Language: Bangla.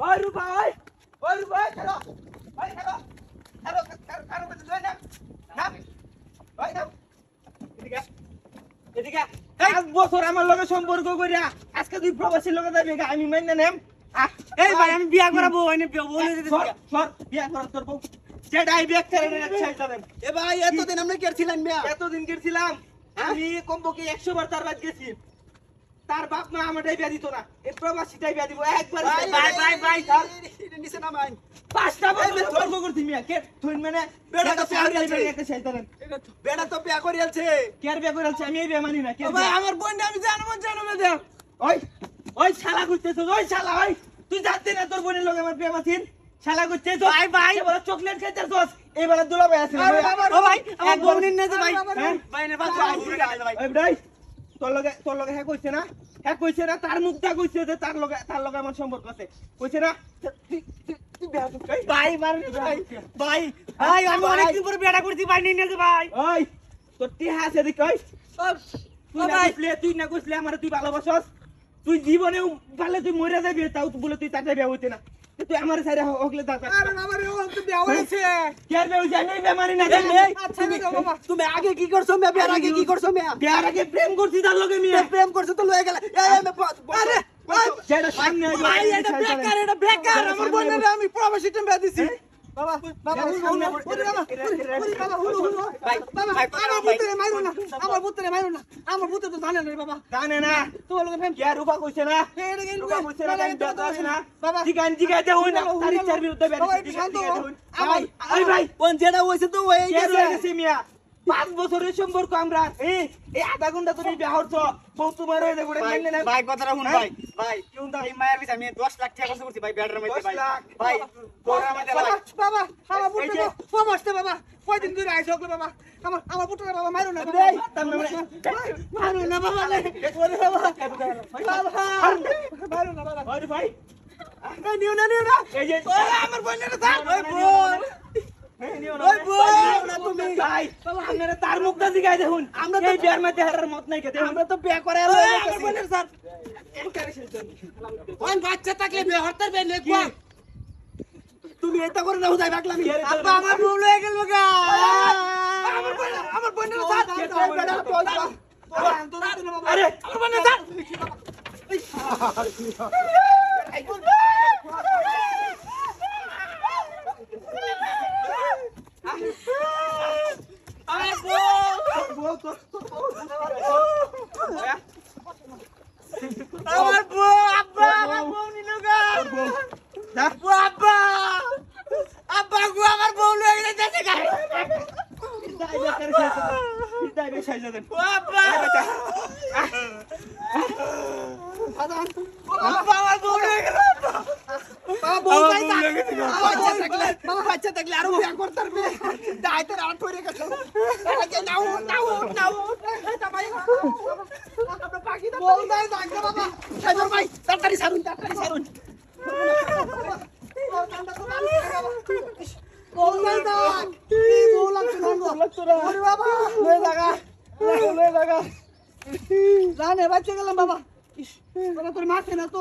ওই রূপা ওই রূপা খেলো ওই খেলো খেলো কারো কাছে লই না নাম ওই নাম এদিকে এদিকে 5 বছর আমার লগে সম্পর্ক কইরা আজকে তুই প্রবাসীর লগে যাবি আমি মাইনা নেম এই ভাই আমি বিয়া করাবো এনে বলে দিতে সর বিয়া করা তোর বউ যেটাই বিয়া করে না চাইতা দেন এ ভাই এতদিন আমরা কেছিলাম মিয়া এতদিন গেছিলাম আমি কমপক্ষে 100 বার তার বাদ গেছি তার বাপ মা আমারটাই বিয়া দিত না এই প্রবাসীটাই বিয়া দিব একবার ভাই নিচে নামাই 5টা বছর তর্ক করছি মিয়া কে তুই মানে বেড়া তো বিয়া করিয়াছে একটা চাইতা দেন বেড়া তো বিয়া করিয়াছে কে আর বিয়া করেছে আমি এই বিয়া মানি না কে ভাই আমার বোন আমি জানবো দে ওই ওই শালা করতেছ ওই শালা ওই তুই জানতে না তোর বোনের লগে আমার প্রেম আছিস শালা করতেছ ভাই বড় চকলেট খাইতেছস এইবার দুলা ভাই আছে ও ভাই আমার বোন নিন না ভাই ভাই নে বাস ওই ভাই তোর লগে হ্যাঁ কইছে না তার মুখটা কইছে যে তার লগে আমার সম্পর্ক আছে কইছে না তুই বিয়া করছিস ভাই মারনি ভাই আমি অনেক দিন পরে বিয়াটা করছি ভাই নিন না ভাই ওই তোর টিহা আছে দেখ ওই তুই না কইছলে আমার তুই ভালোবাসস তুই জীবনে পালে তুই মরে যাবি তাও বলে তুই তাতে বিয়া হইতে না তুই আমার সাইরে হকলে দাদা আরে আমার ওর তো বিয়া হইছে কি আর বিয়া হইছে আমি বেমারি না আচ্ছা বাবা তুমি আগে কি করছো মে বিয়ার আগে কি করছো মে বিয়ার আগে প্রেম করছিস তার লগে মিয়া প্রেম করছো তো লয়ে গেল আরে যেটা সামনে ভাই এটা বেকার আমার বোনের আমি প্রবাসী টিম বিয়া দিছি বাবা আমার পুত্রে মারো না আমার পুত্র তো জানে না বাবা জানে না তোমার লগে প্রেম কি আর রূপা কইছে না রূপা কইছে না আমি বিয়া করছি না বাবা জিগাইতে হই না তার ইচ্ছার বিরুদ্ধে ভাই কোন যেটা হইছে তো হয়ে গেছে মিয়া 5 বছরের সম্পর্ক আমরা এই আধা ঘন্টা তুমি বিয়া হচ্ছ বউ তোমার হয়ে যাবে মানলে না ভাই কথাটা শুন ভাই কোন এই মায়ের পিছে আমি 10 লাখ টাকা খরচ করছি ভাই ব্যাটার মধ্যে ভাই তোরা মধ্যে বাবা আমার পুত্র সমস্ত বাবা কয়দিন ধরে আইছো বাবা আমার পুত্র বাবা মারো না মারো না বাবা মারো না বাবা আরে ভাই নিও না এই যে আমার বোনের থাক ওই বোন ওই বোন তুমি ভাই আপনারা তার মুখটা দিগাই দেখুন আমরা এই বিয়ার মধ্যে হারার মত নাই কেতে আমরা তো বিয়ে করে আমার বোনের স্যার কোন বাচ্চা থাকলে বিয়ে হতে পারবে না কি তুমি এটা করে না হুদাই বাকলামি আব্বা আমার ভুল হয়ে গেল গা আমার বোনের স্যার আরে আমার বোনের স্যার আমার বউ আব্বা আমার বউ নিল গা আব্বা আব্বা গো আমার বউ লয়ে গেছে গা আব্বা আব্বা আমার বউ লয়ে গেল বাচ্চা থাকলে আরো বিয়া করতে পারবে দাইতে আর ঠরে গেছে নাও বল দাই দাগা বাবা সাইবার ভাই তাড়াতাড়ি সারুন বল দাই দাগ কি বল লাগছে না ওরে বাবা লয়ে লাগা জানে বাচ্চা গেলাম বাবা বাবা তোর মারছে না তো